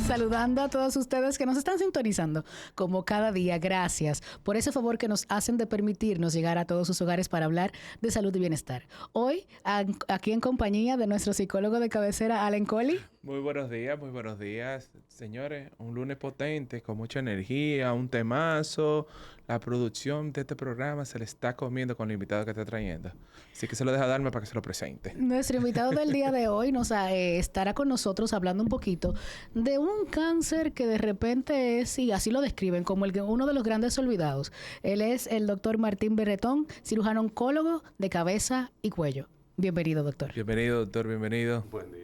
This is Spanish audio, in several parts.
Saludando a todos ustedes que nos están sintonizando como cada día. Gracias por ese favor que nos hacen de permitirnos llegar a todos sus hogares para hablar de salud y bienestar. Hoy, aquí en compañía de nuestro psicólogo de cabecera, Allen Coley. Muy buenos días, señores. Un lunes potente, con mucha energía, un temazo. La producción de este programa se le está comiendo con el invitado que está trayendo. Así que se lo deja darme para que se lo presente. Nuestro invitado del día de hoy estará con nosotros hablando un poquito de un cáncer que de repente es, y así lo describen, como uno de los grandes olvidados. Él es el doctor Martín Berretón, cirujano oncólogo de cabeza y cuello. Bienvenido, doctor. Bienvenido, doctor, bienvenido. Buen día.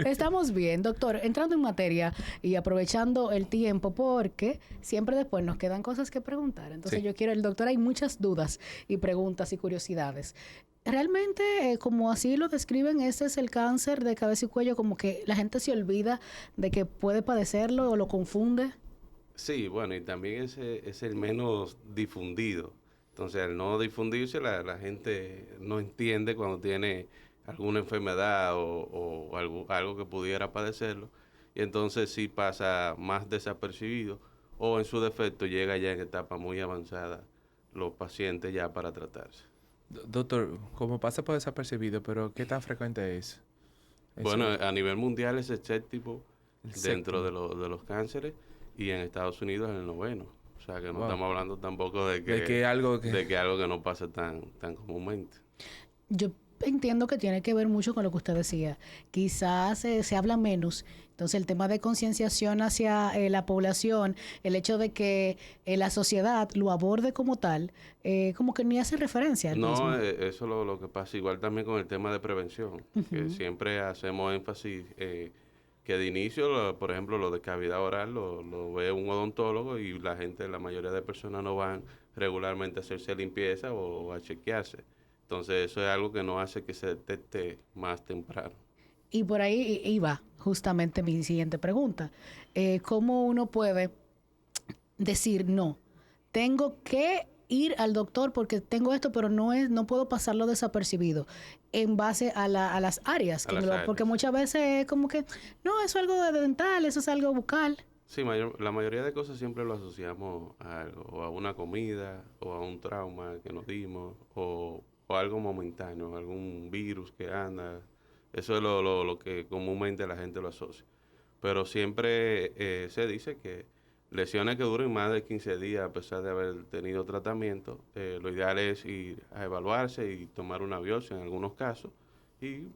Estamos bien, doctor. Entrando en materia y aprovechando el tiempo, porque siempre después nos quedan cosas que preguntar. Entonces Sí. yo quiero, el doctor, hay muchas dudas y preguntas y curiosidades. Realmente, como así lo describen, ese es el cáncer de cabeza y cuello, como que la gente se olvida de que puede padecerlo o lo confunde. Sí, bueno, y también ese es el menos difundido. Entonces, al no difundirse, la gente no entiende cuando tiene alguna enfermedad o algo que pudiera padecerlo. Y entonces sí pasa más desapercibido o en su defecto llega ya en etapa muy avanzada los pacientes ya para tratarse. Doctor, como pasa por desapercibido, pero ¿qué tan frecuente es? Bueno, a nivel mundial es el séptimo El dentro séptimo. de los cánceres y en Estados Unidos es el noveno. O sea que no Wow. estamos hablando tampoco de De que algo que... algo que no pase tan comúnmente. Yo entiendo que tiene que ver mucho con lo que usted decía. Quizás se habla menos. Entonces, el tema de concienciación hacia la población, el hecho de que la sociedad lo aborde como tal, como que ni hace referencia al mismo. No, eso es lo que pasa. Igual también con el tema de prevención, que siempre hacemos énfasis que de inicio, por ejemplo, lo de cavidad oral lo ve un odontólogo y la mayoría de personas no van regularmente a hacerse limpieza o a chequearse. Entonces eso es algo que nos hace que se detecte más temprano. Y por ahí iba justamente mi siguiente pregunta. ¿Cómo uno puede decir no? Tengo que ir al doctor porque tengo esto, pero no puedo pasarlo desapercibido en base a las áreas. Porque muchas veces es como que, no, eso es algo de dental, eso es algo bucal. Sí, la mayoría de cosas siempre lo asociamos a algo, o a una comida, o a un trauma que nos dimos, o algo momentáneo, algún virus que anda. Eso es lo que comúnmente la gente lo asocia. Pero siempre se dice que lesiones que duren más de 15 días a pesar de haber tenido tratamiento, lo ideal es ir a evaluarse y tomar una biopsia en algunos casos y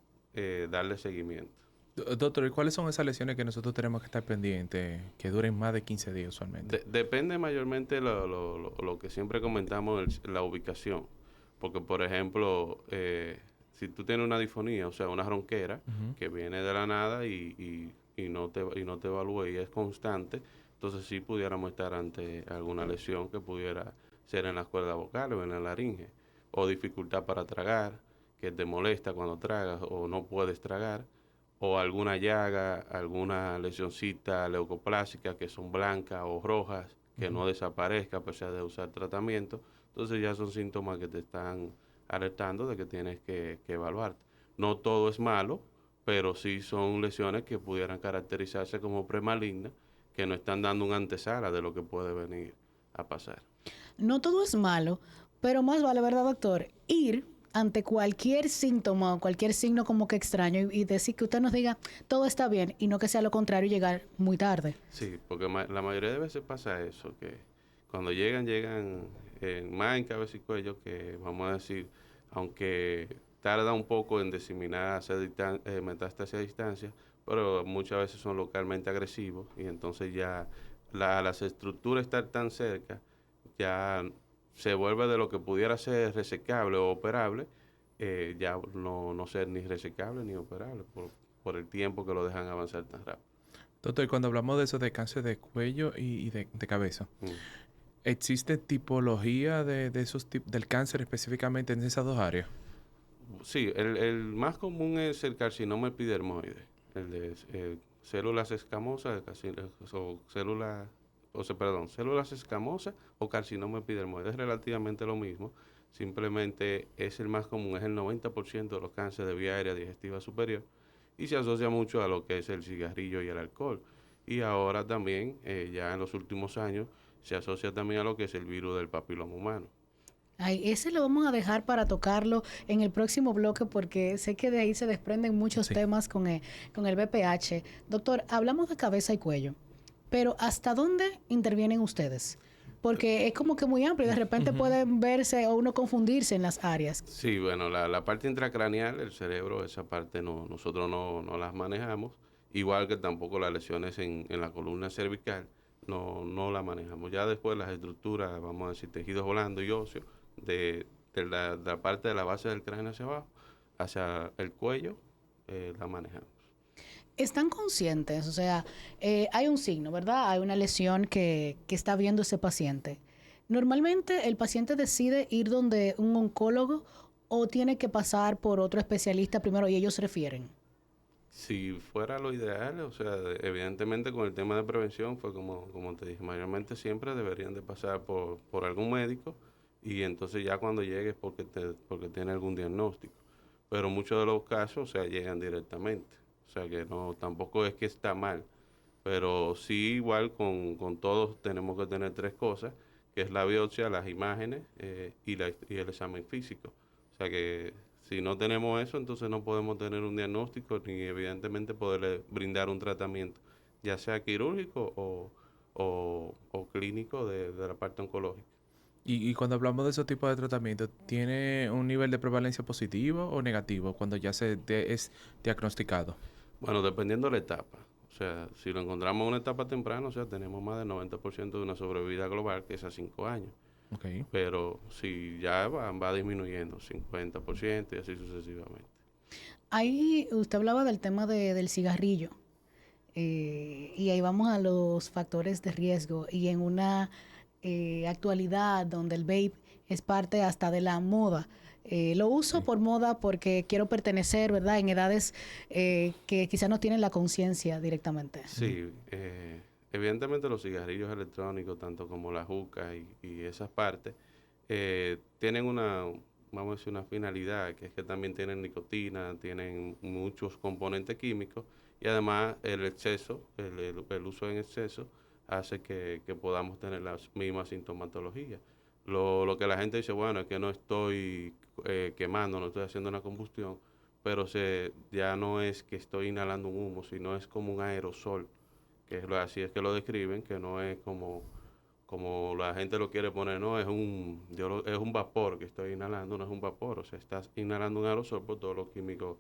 darle seguimiento. Doctor, ¿y cuáles son esas lesiones que nosotros tenemos que estar pendientes, que duren más de 15 días usualmente? Depende mayormente lo que siempre comentamos, la ubicación. Porque, por ejemplo, si tú tienes una disfonía, o sea, una ronquera, que viene de la nada y no te evalúa y es constante, entonces sí pudiéramos estar ante alguna lesión que pudiera ser en las cuerdas vocales o en la laringe. O dificultad para tragar, que te molesta cuando tragas o no puedes tragar, o alguna llaga, alguna lesioncita leucoplásica que son blancas o rojas, que no desaparezca a pesar de usar tratamiento. Entonces ya son síntomas que te están alertando de que tienes que evaluarte. No todo es malo, pero sí son lesiones que pudieran caracterizarse como premalignas, que no están dando una antesala de lo que puede venir a pasar. No todo es malo, pero más vale, ¿verdad, doctor? Ir ante cualquier síntoma o cualquier signo como que extraño y decir que usted nos diga todo está bien y no que sea lo contrario y llegar muy tarde. Sí, porque la mayoría de veces pasa eso, que cuando llegan más en cabeza y cuello, que vamos a decir, aunque tarda un poco en diseminar, hacer metástasis a distancia, pero muchas veces son localmente agresivos y entonces ya las estructuras estar tan cerca, ya se vuelve de lo que pudiera ser resecable o operable, ya no ser ni resecable ni operable por el tiempo que lo dejan avanzar tan rápido. Doctor, cuando hablamos de eso de cáncer de cuello y de cabeza, ¿existe tipología de esos del cáncer específicamente en esas dos áreas? Sí, el más común es el carcinoma epidermoide, el de células escamosas células escamosas o carcinoma epidermoide. Es relativamente lo mismo, simplemente es el más común, es el 90% de los cánceres de vía aérea digestiva superior y se asocia mucho a lo que es el cigarrillo y el alcohol. Y ahora también, ya en los últimos años, se asocia también a lo que es el virus del papiloma humano. Ay, ese lo vamos a dejar para tocarlo en el próximo bloque porque sé que de ahí se desprenden muchos Sí. temas con el VPH. Doctor, hablamos de cabeza y cuello, pero ¿hasta dónde intervienen ustedes? Porque es como que muy amplio y de repente pueden verse o uno confundirse en las áreas. Sí, bueno, la parte intracraneal, el cerebro, esa parte nosotros no las manejamos, igual que tampoco las lesiones en la columna cervical, no la manejamos. Ya después las estructuras, vamos a decir, tejidos blando y óseo, de la parte de la base del cráneo hacia abajo, hacia el cuello, la manejamos. ¿Están conscientes? O sea, hay un signo, ¿verdad? Hay una lesión que está viendo ese paciente. Normalmente el paciente decide ir donde un oncólogo o tiene que pasar por otro especialista primero y ellos refieren. Si fuera lo ideal, o sea, evidentemente con el tema de prevención, fue como te dije, mayormente siempre deberían de pasar por algún médico y entonces ya cuando llegues porque tiene algún diagnóstico. Pero muchos de los casos, o sea, llegan directamente. O sea, que no, tampoco es que está mal, pero sí igual con todos tenemos que tener tres cosas, que es la biopsia, las imágenes y el examen físico. O sea que si no tenemos eso, entonces no podemos tener un diagnóstico ni evidentemente poderle brindar un tratamiento, ya sea quirúrgico o clínico de la parte oncológica. Y cuando hablamos de esos tipos de tratamientos, ¿tiene un nivel de prevalencia positivo o negativo cuando ya es diagnosticado? Bueno, dependiendo de la etapa. O sea, si lo encontramos en una etapa temprana, o sea, tenemos más del 90% de una sobrevida global, que es a 5 años. Ok. Pero si ya va disminuyendo, 50% y así sucesivamente. Ahí usted hablaba del tema del cigarrillo y ahí vamos a los factores de riesgo y en una actualidad donde el vape es parte hasta de la moda. Lo uso por moda porque quiero pertenecer, ¿verdad? En edades que quizás no tienen la conciencia directamente. Sí, evidentemente los cigarrillos electrónicos, tanto como la juca y esas partes, tienen vamos a decir, una finalidad, que es que también tienen nicotina, tienen muchos componentes químicos y además el exceso, el uso en exceso, hace que podamos tener las mismas sintomatologías. Lo que la gente dice, bueno, es que no estoy quemando, no estoy haciendo una combustión, pero ya no es que estoy inhalando un humo, sino es como un aerosol, así es que lo describen, que no es como la gente lo quiere poner, no, es es un vapor que estoy inhalando, no es un vapor, o sea, estás inhalando un aerosol por todos los químicos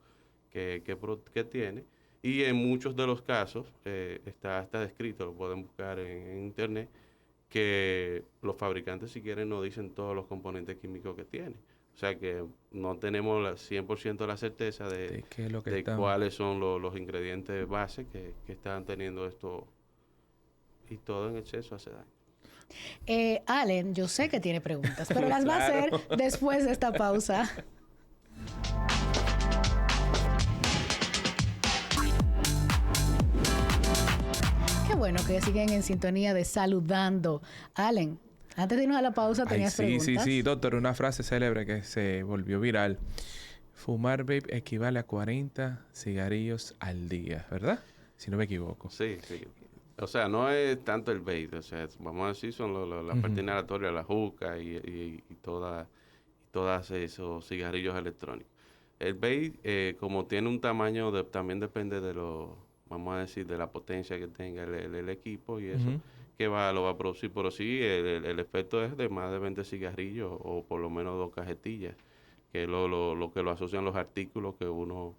que tiene. Y en muchos de los casos, está descrito, lo pueden buscar en internet, que los fabricantes, si quieren, no dicen todos los componentes químicos que tiene. O sea que no tenemos 100% la certeza ¿De qué es lo que de están? cuáles son los ingredientes base que están teniendo esto, y todo en exceso hace daño. Allen, yo sé que tiene preguntas, pero las va a hacer Claro. después de esta pausa. Qué bueno que siguen en sintonía de Saludando. Allen, antes de irnos a la pausa, Ay, tenías sí, preguntas. sí, doctor, una frase célebre que se volvió viral. Fumar vape equivale a 40 cigarrillos al día, ¿verdad? Si no me equivoco. Sí, sí. O sea, no es tanto el vape, o sea, vamos a decir, son las partes inhalatorias, la juca y todas esos cigarrillos electrónicos. El vape, como tiene un tamaño, también depende vamos a decir, de la potencia que tenga el equipo y eso, Ujú. lo va a producir. Pero sí, el efecto es de más de 20 cigarrillos o por lo menos 2 cajetillas, que es lo que lo asocian los artículos que uno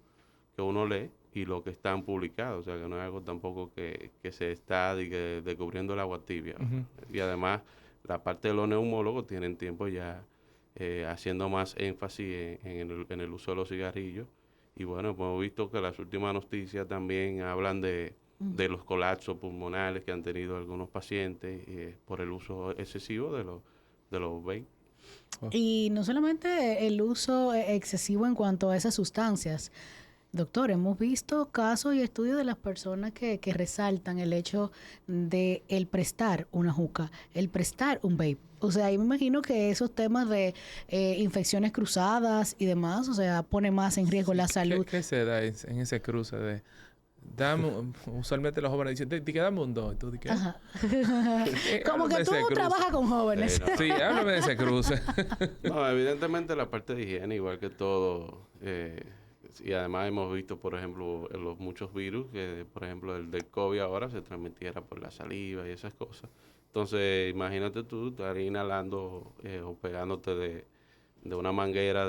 lee y lo que están publicados. O sea, que no es algo tampoco que se está descubriendo el agua tibia. Ujú. Y además, la parte de los neumólogos tienen tiempo ya haciendo más énfasis en el uso de los cigarrillos. Y bueno, hemos visto que las últimas noticias también hablan de los colapsos pulmonares que han tenido algunos pacientes por el uso excesivo de los vape. Y no solamente el uso excesivo en cuanto a esas sustancias. Doctor, hemos visto casos y estudios de las personas que resaltan el hecho de el prestar una juca, el prestar un vape. O sea, ahí me imagino que esos temas de infecciones cruzadas y demás, o sea, pone más en riesgo la salud. ¿Qué se da en ese cruce de... usualmente los jóvenes dicen, ¿te quedamos un dos? ¿Tú de qué? Ajá. Como háblame que de tú ese cruce. trabajas con jóvenes. No. Sí, háblame de ese cruce. No, evidentemente la parte de higiene, igual que todo, y además hemos visto, por ejemplo, en los muchos virus, que por ejemplo el del COVID ahora se transmitiera por la saliva y esas cosas. Entonces, imagínate tú estar inhalando o pegándote de una manguera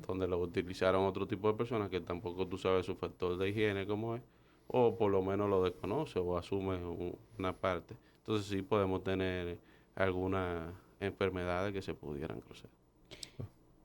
donde lo utilizaron otro tipo de personas que tampoco tú sabes su factor de higiene cómo es, o por lo menos lo desconoce o asume una parte. Entonces sí podemos tener algunas enfermedades que se pudieran cruzar.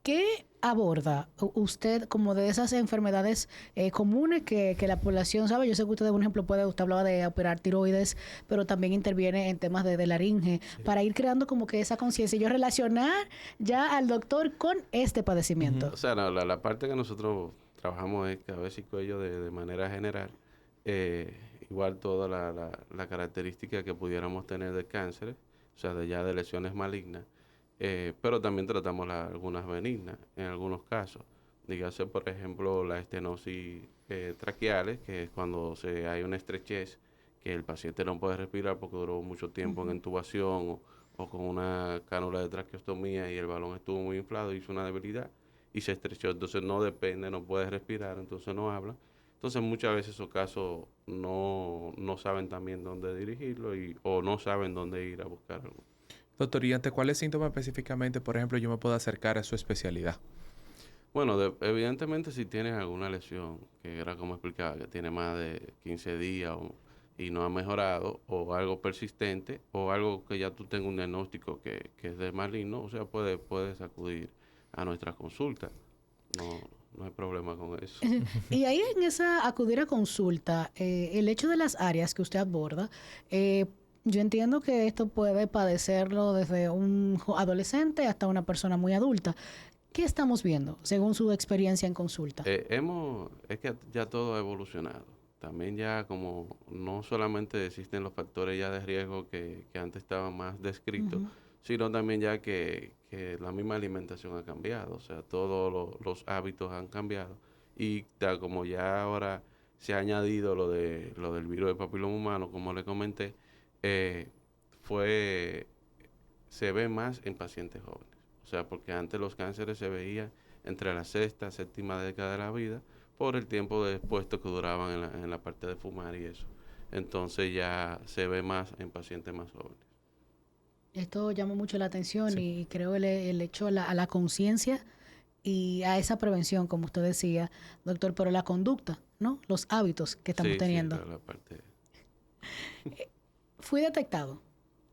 ¿Qué aborda usted como de esas enfermedades comunes que la población sabe? Yo sé que usted, por ejemplo, usted hablaba de operar tiroides, pero también interviene en temas de laringe, para ir creando como que esa conciencia y yo relacionar ya al doctor con este padecimiento. O sea, no, la parte que nosotros trabajamos es cabeza y cuello de manera general. Igual toda la característica que pudiéramos tener de cánceres, o sea, de lesiones malignas. Pero también tratamos algunas benignas en algunos casos. Dígase, por ejemplo, la estenosis traqueales, que es cuando hay una estrechez que el paciente no puede respirar porque duró mucho tiempo en intubación o con una cánula de traqueostomía y el balón estuvo muy inflado, hizo una debilidad y se estrechó. Entonces no depende, no puede respirar, entonces no habla. Entonces muchas veces esos casos no saben también dónde dirigirlo o no saben dónde ir a buscar algo. Doctor, ¿y ante cuáles síntomas específicamente, por ejemplo, yo me puedo acercar a su especialidad? Bueno, evidentemente si tienes alguna lesión, que era como explicaba, que tiene más de 15 días y no ha mejorado, o algo persistente, o algo que ya tú tengas un diagnóstico que es de maligno, o sea, puedes acudir a nuestra consulta. No hay problema con eso. Y ahí en esa acudir a consulta, el hecho de las áreas que usted aborda, yo entiendo que esto puede padecerlo desde un adolescente hasta una persona muy adulta. ¿Qué estamos viendo según su experiencia en consulta? Es que ya todo ha evolucionado. También ya como no solamente existen los factores ya de riesgo que antes estaban más descritos, sino también ya que la misma alimentación ha cambiado. O sea, todos los hábitos han cambiado. Y como ya ahora se ha añadido lo del virus del papiloma humano, como le comenté, eh, se ve más en pacientes jóvenes. O sea, porque antes los cánceres se veían entre la sexta, séptima década de la vida por el tiempo de expuesto que duraban en la parte de fumar y eso. Entonces ya se ve más en pacientes más jóvenes. Esto llama mucho la atención Sí. y creo el hecho a la conciencia y a esa prevención, como usted decía, doctor, pero la conducta, ¿no? Los hábitos que estamos teniendo. Sí, la parte... Fui detectado,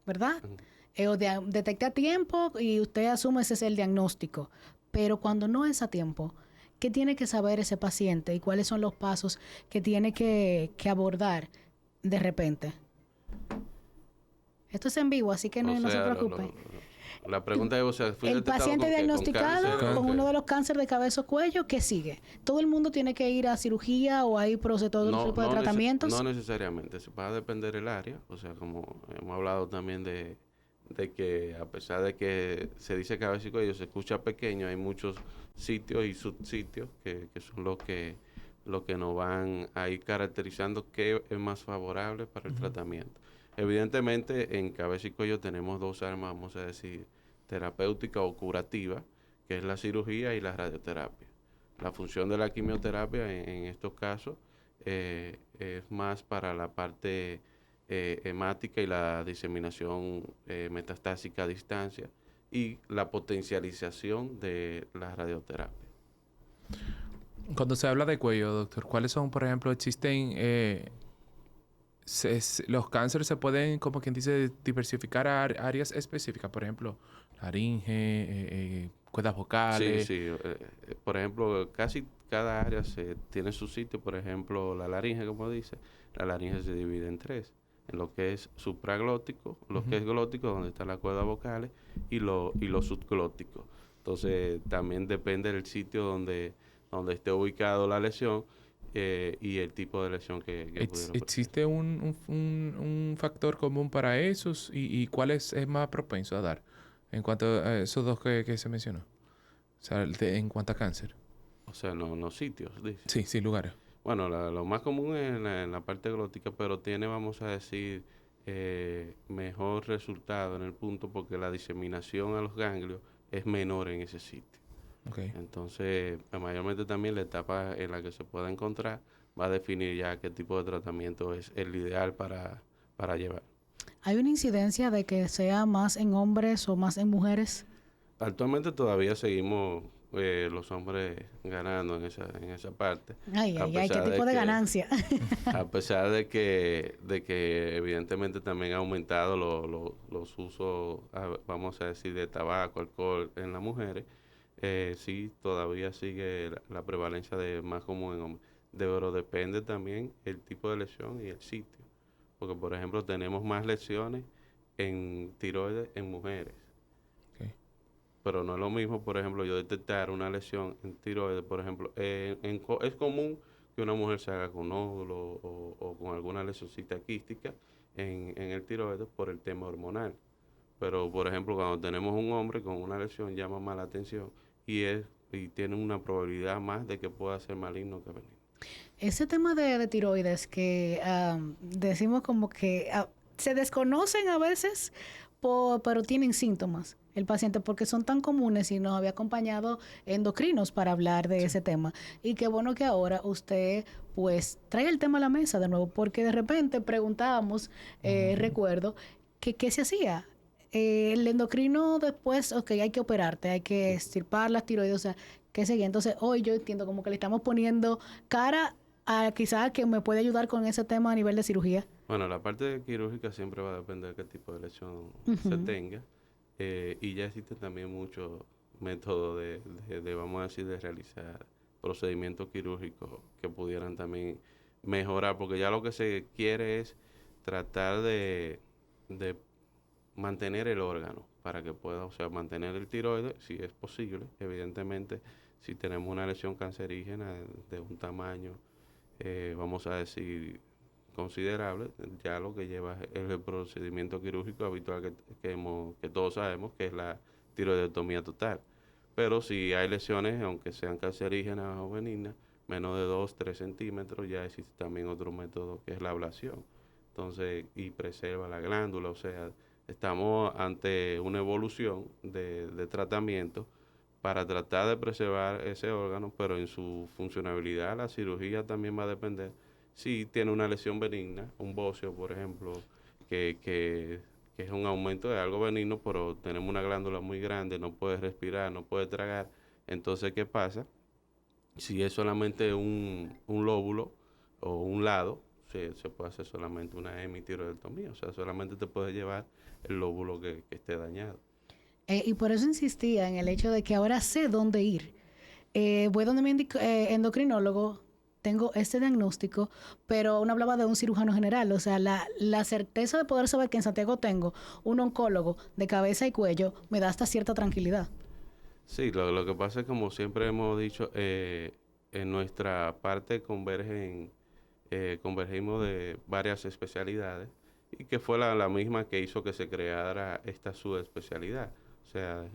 ¿verdad? Ujú. Detecté a tiempo y usted asume ese es el diagnóstico. Pero cuando no es a tiempo, ¿qué tiene que saber ese paciente y cuáles son los pasos que tiene que abordar de repente? Esto es en vivo, así que no se preocupe. La pregunta es, o sea, ¿fui El detectado paciente con qué? ¿Con diagnosticado cáncer? con uno de los cánceres de cabeza o cuello, ¿qué sigue? ¿Todo el mundo tiene que ir a cirugía o hay todo tipo de tratamientos? No necesariamente, se va a depender el área, o sea, como hemos hablado también de que a pesar de que se dice cabeza y cuello, se escucha pequeño, hay muchos sitios y subsitios que son los que nos van a ir caracterizando qué es más favorable para el tratamiento. Evidentemente, en cabeza y cuello tenemos dos armas, vamos a decir, terapéutica o curativa, que es la cirugía y la radioterapia. La función de la quimioterapia en estos casos es más para la parte hemática y la diseminación metastásica a distancia y la potencialización de la radioterapia. Cuando se habla de cuello, doctor, ¿cuáles son, por ejemplo, existen... los cánceres se pueden, como quien dice, diversificar a áreas específicas? Por ejemplo, laringe, cuerdas vocales. Sí. Por ejemplo, casi cada área tiene su sitio. Por ejemplo, la laringe, como dice, la laringe se divide en tres. En lo que es supraglótico, lo que es glótico, donde están las cuerdas vocales, y lo subglótico. Entonces, también depende del sitio donde esté ubicado la lesión y el tipo de lesión que pudiera ¿Existe un factor común para esos y cuál es más propenso a dar? En cuanto a esos dos que se mencionó. O sea, en cuanto a cáncer. O sea, no sitios, dice. Sí, sí, lugares. Bueno, lo más común es en la parte glótica, pero tiene, vamos a decir, mejor resultado en el punto porque la diseminación a los ganglios es menor en ese sitio. Okay. Entonces, mayormente también la etapa en la que se pueda encontrar va a definir ya qué tipo de tratamiento es el ideal para llevar. ¿Hay una incidencia de que sea más en hombres o más en mujeres? Actualmente todavía seguimos los hombres ganando en esa parte. Ay, A ay, ay, qué pesar de tipo de que, ganancia. a pesar de que evidentemente también ha aumentado los usos, vamos a decir, de tabaco, alcohol en las mujeres, sí, todavía sigue la prevalencia de más común en hombres. Pero depende también el tipo de lesión y el sitio. Porque, por ejemplo, tenemos más lesiones en tiroides en mujeres. Okay. Pero no es lo mismo, por ejemplo, yo detectar una lesión en tiroides, por ejemplo, es común que una mujer se haga con nódulo o con alguna lesioncita quística en el tiroides por el tema hormonal. Pero, por ejemplo, cuando tenemos un hombre con una lesión llama más la atención y tiene una probabilidad más de que pueda ser maligno que benigno. Ese tema de tiroides que decimos como que se desconocen a veces, pero tienen síntomas el paciente porque son tan comunes y nos había acompañado endocrinos para hablar de ese tema. Y qué bueno que ahora usted pues trae el tema a la mesa de nuevo porque de repente preguntábamos, recuerdo, que qué se hacía. El endocrino después, ok, hay que operarte, hay que extirpar las tiroides, o sea, ¿qué seguía? Entonces, hoy yo entiendo como que le estamos poniendo cara a quizás que me puede ayudar con ese tema a nivel de cirugía. Bueno, la parte quirúrgica siempre va a depender de qué tipo de lesión se Ujú. tenga. Y ya existen también muchos métodos vamos a decir, de realizar procedimientos quirúrgicos que pudieran también mejorar, porque ya lo que se quiere es tratar de mantener el órgano para que pueda, o sea, mantener el tiroides, si es posible. Evidentemente, si tenemos una lesión cancerígena de un tamaño, vamos a decir, considerable, ya lo que lleva es el procedimiento quirúrgico habitual que todos sabemos, que es la tiroidectomía total. Pero si hay lesiones, aunque sean cancerígenas o benignas, menos de 2-3 centímetros, ya existe también otro método que es la ablación. Entonces, y preserva la glándula, o sea, estamos ante una evolución de tratamiento para tratar de preservar ese órgano, pero en su funcionalidad la cirugía también va a depender si tiene una lesión benigna, un bocio, por ejemplo, que es un aumento de algo benigno, pero tenemos una glándula muy grande, no puede respirar, no puede tragar. Entonces, ¿qué pasa? Si es solamente un lóbulo o un lado, se puede hacer solamente una hemitiroidectomía, o sea, solamente te puede llevar el lóbulo que esté dañado. Y por eso insistía en el hecho de que ahora sé dónde ir. Voy donde mi endocrinólogo, tengo este diagnóstico, pero uno hablaba de un cirujano general, o sea, la certeza de poder saber que en Santiago tengo un oncólogo de cabeza y cuello me da hasta cierta tranquilidad. Sí, lo que pasa es como siempre hemos dicho, en nuestra parte convergimos de varias especialidades y que fue la misma que hizo que se creara esta subespecialidad. O sea,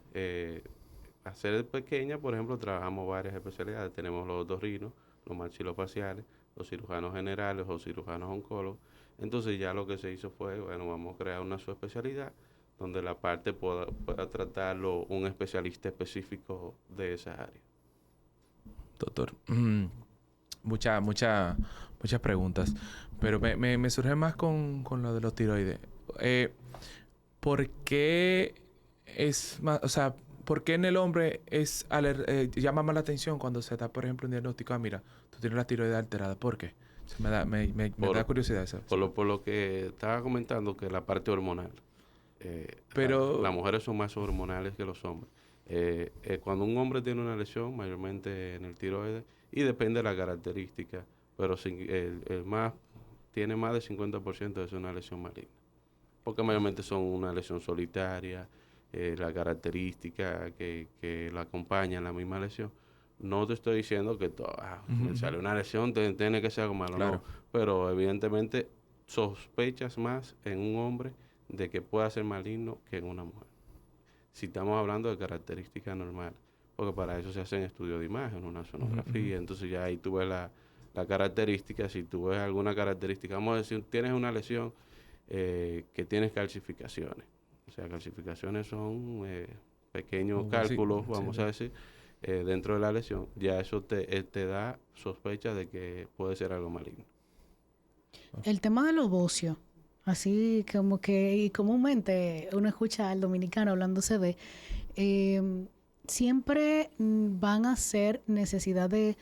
al ser pequeña, por ejemplo, trabajamos varias especialidades. Tenemos los otorrinos, los maxilofaciales, los cirujanos generales o cirujanos oncólogos. Entonces ya lo que se hizo fue, bueno, vamos a crear una subespecialidad donde la parte pueda tratarlo un especialista específico de esa área. Doctor, muchas preguntas, pero me surge más con lo de los tiroides. ¿Por qué es más, o sea, por qué en el hombre llama más la atención cuando se da, por ejemplo, un diagnóstico? Ah, mira, tú tienes la tiroides alterada. ¿Por qué? Me da curiosidad eso. Por lo que estaba comentando, que la parte hormonal. Pero, Las mujeres son más hormonales que los hombres. Cuando un hombre tiene una lesión, mayormente en el tiroides, y depende de la característica, pero el más tiene más del 50% de ser una lesión maligna. Porque mayormente son una lesión solitaria, la característica que la acompaña en la misma lesión. No te estoy diciendo que me sale una lesión, tiene que ser algo malo, claro. no. Pero evidentemente sospechas más en un hombre de que pueda ser maligno que en una mujer. si estamos hablando de características normales, porque para eso se hacen estudios de imagen, una sonografía, entonces ya ahí tú ves la característica. Si tú ves alguna característica, vamos a decir, tienes una lesión que tienes calcificaciones. O sea, calcificaciones son pequeños cálculos, vamos a decir, dentro de la lesión. Ya eso te da sospecha de que puede ser algo maligno. El tema de los bocios, así como que y comúnmente uno escucha al dominicano hablándose de, siempre van a ser necesidad de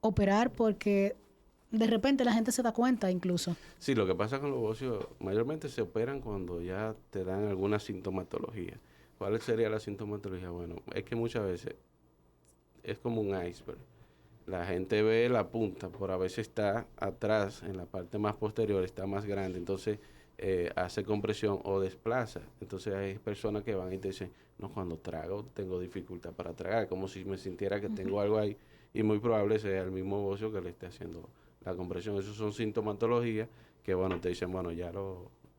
operar porque de repente la gente se da cuenta incluso. Sí, lo que pasa con los bocios, mayormente se operan cuando ya te dan alguna sintomatología. ¿Cuál sería la sintomatología? Bueno, es que muchas veces es como un iceberg. La gente ve la punta, pero a veces está atrás, en la parte más posterior, está más grande, entonces hace compresión o desplaza. Entonces hay personas que van y te dicen, no, cuando trago tengo dificultad para tragar, como si me sintiera que tengo algo ahí, y muy probable sea el mismo bocio que le esté haciendo la compresión. Esos son sintomatologías que, bueno, te dicen, bueno,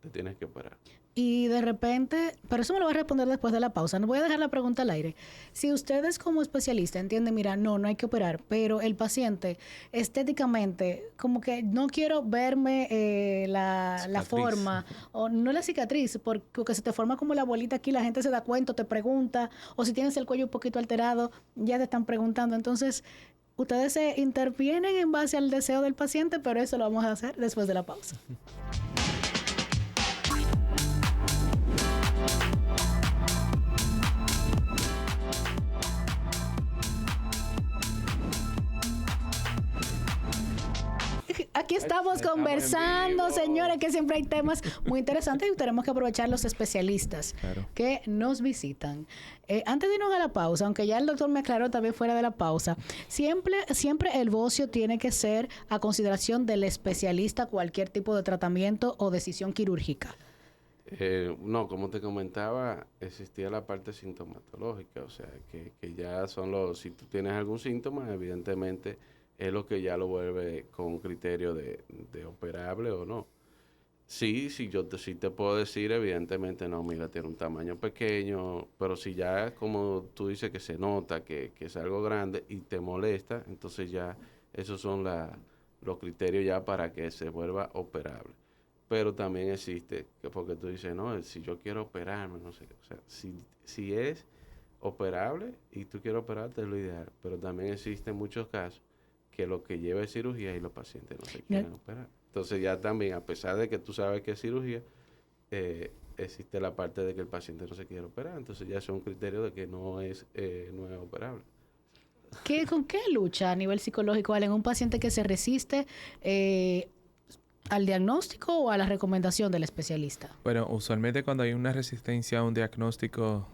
te tienes que operar. Y de repente, pero eso me lo voy a responder después de la pausa. No voy a dejar la pregunta al aire. Si ustedes como especialista entienden, mira, no hay que operar, pero el paciente estéticamente, como que no quiero verme la forma, o no la cicatriz, porque se te forma como la bolita aquí, la gente se da cuenta, te pregunta, o si tienes el cuello un poquito alterado, ya te están preguntando. Entonces, ustedes se intervienen en base al deseo del paciente, pero eso lo vamos a hacer después de la pausa. Aquí estamos conversando, señores, que siempre hay temas muy interesantes y tenemos que aprovechar los especialistas que nos visitan. Antes de irnos a la pausa, aunque ya el doctor me aclaró también fuera de la pausa, siempre el bocio tiene que ser a consideración del especialista cualquier tipo de tratamiento o decisión quirúrgica. No, como te comentaba, existía la parte sintomatológica, o sea, que ya son si tú tienes algún síntoma, evidentemente es lo que ya lo vuelve con un criterio de operable o no. Sí, sí te puedo decir, evidentemente, no, mira, tiene un tamaño pequeño, pero si ya, como tú dices, que se nota que es algo grande y te molesta, entonces ya esos son los criterios ya para que se vuelva operable. Pero también existe, porque tú dices, no, si yo quiero operarme, no sé, o sea, si es operable y tú quieres operarte es lo ideal, pero también existen muchos casos que lo que lleva es cirugía y los pacientes no se quieren operar. Entonces ya también, a pesar de que tú sabes que es cirugía, existe la parte de que el paciente no se quiere operar. Entonces ya es un criterio de que no es operable. ¿Con qué lucha a nivel psicológico en un paciente que se resiste al diagnóstico o a la recomendación del especialista? Bueno, usualmente cuando hay una resistencia a un diagnóstico,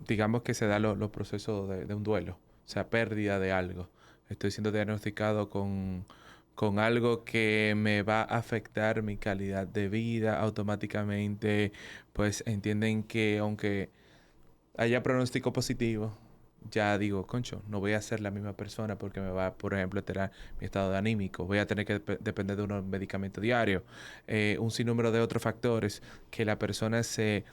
digamos que se da los procesos de un duelo, o sea, pérdida de algo. Estoy siendo diagnosticado con algo que me va a afectar mi calidad de vida automáticamente, pues entienden que aunque haya pronóstico positivo, ya digo, concho, no voy a ser la misma persona porque me va, por ejemplo, a alterar mi estado de anímico. Voy a tener que depender de unos medicamentos diarios. Un sinnúmero de otros factores que la persona se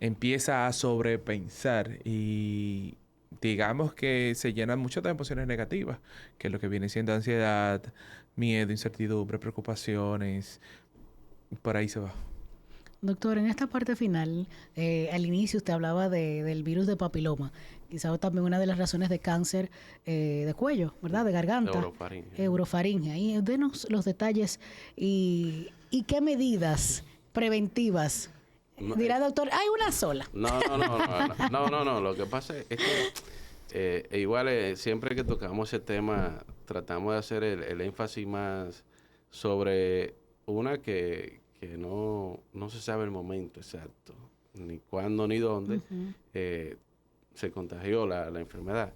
empieza a sobrepensar y digamos que se llenan mucho de emociones negativas, que es lo que viene siendo ansiedad, miedo, incertidumbre, preocupaciones, por ahí se va. Doctor, en esta parte final, al inicio usted hablaba del virus de papiloma, quizás también una de las razones de cáncer de cuello, ¿verdad? De garganta. Eurofaringe. Ahí denos los detalles y qué medidas preventivas. Dirá doctor, hay una sola. No. Lo que pasa es que igual siempre que tocamos ese tema tratamos de hacer el énfasis más sobre una que no se sabe el momento exacto, ni cuándo ni dónde se contagió la enfermedad.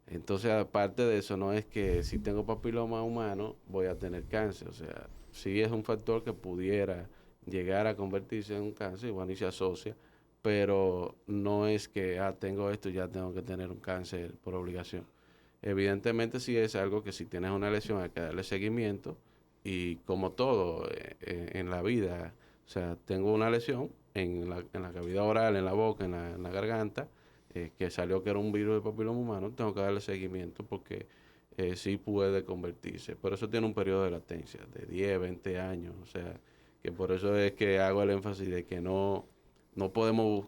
Entonces, aparte de eso, no es que si tengo papiloma humano voy a tener cáncer. O sea, sí es un factor que pudiera llegar a convertirse en un cáncer, igual y se asocia, pero no es que tengo esto y ya tengo que tener un cáncer por obligación. Evidentemente sí es algo que si tienes una lesión hay que darle seguimiento y como todo en la vida, o sea, tengo una lesión, en la cavidad oral, en la boca, en la garganta, que salió que era un virus del papiloma humano, tengo que darle seguimiento porque sí puede convertirse. Pero eso tiene un periodo de latencia de 10, 20 años. O sea, que por eso es que hago el énfasis de que no podemos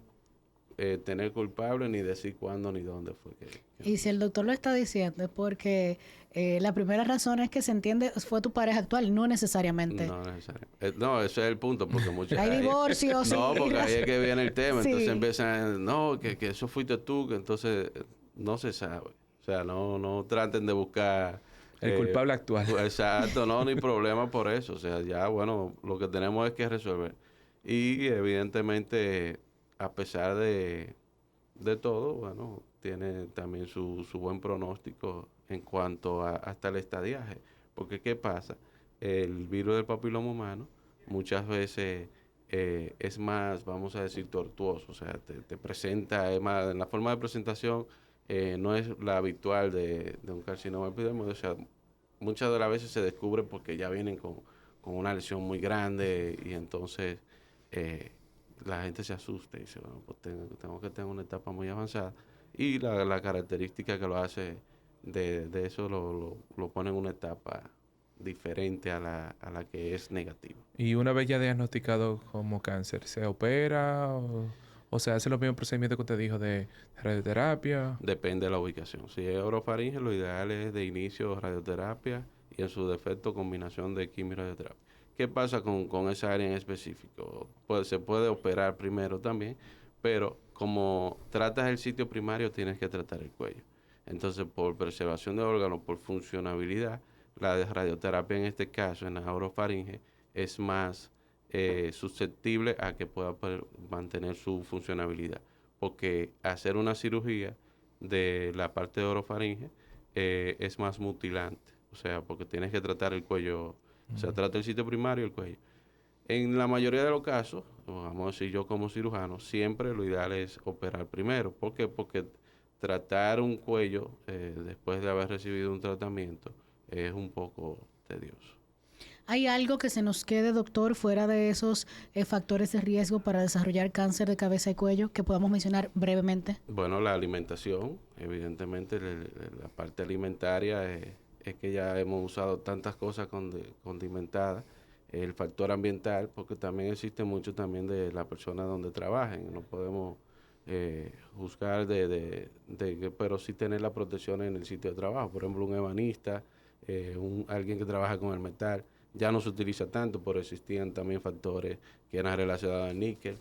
tener culpable ni decir cuándo ni dónde fue Y si el doctor lo está diciendo es porque la primera razón es que se entiende fue tu pareja actual, no necesariamente. No necesariamente. No, ese es el punto, porque muchas Hay divorcios. no, porque ahí es que viene el tema. Sí. Entonces empiezan, no, que eso fuiste tú, que entonces no se sabe. O sea, no traten de buscar... El culpable actual. Exacto, no hay problema por eso. O sea, ya, bueno, lo que tenemos es que resolver. Y evidentemente, a pesar de todo, bueno, tiene también su buen pronóstico en cuanto a hasta el estadiaje. Porque, ¿qué pasa? El virus del papiloma humano muchas veces es más, vamos a decir, tortuoso. O sea, te presenta, es más, en la forma de presentación no es la habitual de un carcinoma epidermoide. O sea, muchas de las veces se descubre porque ya vienen con una lesión muy grande y entonces la gente se asusta y dice, bueno, pues tengo que tener una etapa muy avanzada. Y la característica que lo hace de eso lo pone en una etapa diferente a la que es negativa. Y una vez ya diagnosticado como cáncer, ¿se opera o se hace los mismos procedimientos que usted dijo de radioterapia? Depende de la ubicación. Si es orofaringe, lo ideal es de inicio radioterapia y en su defecto combinación de quimio y radioterapia. ¿Qué pasa con esa área en específico? Pues se puede operar primero también, pero como tratas el sitio primario, tienes que tratar el cuello. Entonces, por preservación de órganos, por funcionabilidad, la de radioterapia en este caso, en la orofaringe, es más susceptible a que pueda mantener su funcionabilidad. Porque hacer una cirugía de la parte de orofaringe es más mutilante. O sea, porque tienes que tratar el cuello, o sea, trata el sitio primario y el cuello. En la mayoría de los casos, vamos a decir yo como cirujano, siempre lo ideal es operar primero. ¿Por qué? Porque tratar un cuello después de haber recibido un tratamiento es un poco tedioso. ¿Hay algo que se nos quede, doctor, fuera de esos factores de riesgo para desarrollar cáncer de cabeza y cuello que podamos mencionar brevemente? Bueno, la alimentación, evidentemente la parte alimentaria es que ya hemos usado tantas cosas condimentadas. El factor ambiental, porque también existe mucho también de la persona donde trabajen. No podemos juzgar pero sí tener la protección en el sitio de trabajo. Por ejemplo, un ebanista, alguien que trabaja con el metal, ya no se utiliza tanto, pero existían también factores que eran relacionados al níquel.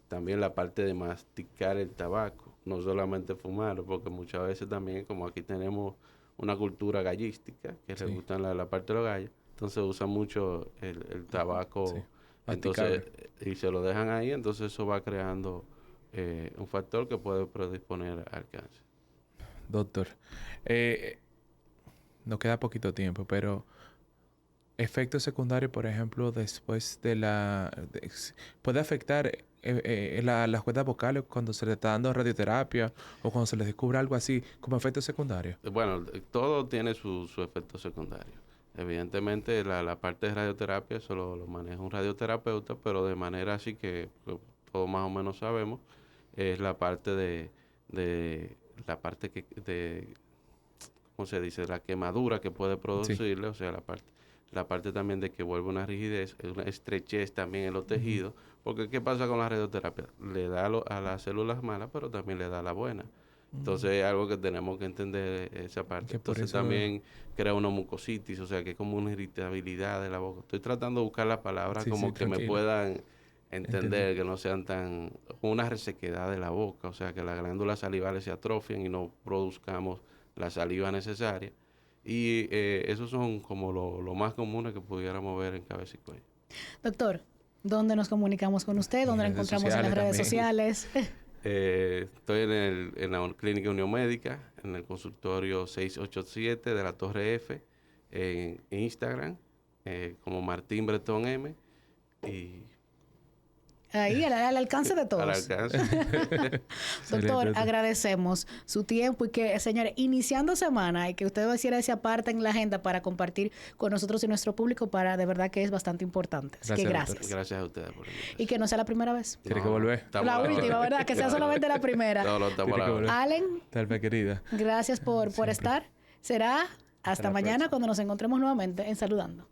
También la parte de masticar el tabaco, no solamente fumarlo, porque muchas veces también, como aquí tenemos una cultura gallística, que Sí. le gustan la parte de los gallos, entonces usan mucho el tabaco, Sí. entonces, Masticable. y se lo dejan ahí, entonces eso va creando un factor que puede predisponer al cáncer. Doctor, nos queda poquito tiempo, pero efectos secundarios, por ejemplo, después de puede afectar las cuerdas vocales cuando se le está dando radioterapia o cuando se les descubre algo así como efecto secundario. Bueno, todo tiene su efecto secundario. Evidentemente, la parte de radioterapia, eso lo maneja un radioterapeuta, pero de manera así que todos más o menos sabemos, es la parte ¿cómo se dice? La quemadura que puede Sí. producirle, o sea, la parte también de que vuelve una rigidez, una estrechez también en los tejidos, porque ¿qué pasa con la radioterapia? Le da a las células malas, pero también le da a la buena. Entonces es algo que tenemos que entender esa parte. Que por Entonces eso también crea una mucositis, o sea que es como una irritabilidad de la boca. Estoy tratando de buscar las palabras Sí, como sí, que me tranquilo. puedan Entendí. entender, que no sean tan... una resequedad de la boca, o sea que las glándulas salivales se atrofian y no produzcamos la saliva necesaria. Y esos son como lo más comunes que pudiéramos ver en cabeza y cuello. Doctor, ¿dónde nos comunicamos con usted? ¿Dónde lo Redes encontramos en las redes sociales sociales? Estoy en la Clínica Unión Médica, en el consultorio 687 de la Torre F, en Instagram, como Martín Bretón M. Y Ahí, al alcance de Al todos. alcance. Doctor, Excelente. agradecemos su tiempo y que, señores, iniciando semana y que usted hiciera ese aparte en la agenda para compartir con nosotros y nuestro público, para de verdad que es bastante importante. Así que Gracias, gracias. Gracias a ustedes por Y que no sea la primera vez. Tiene que volver. estamos La a orden. última, ¿verdad? Que sea solamente la primera. No, estamos a Tiene la que orden. volver. Allen, Tal vez, querida. gracias por estar. Será hasta la mañana próxima. cuando nos encontremos nuevamente en Saludando.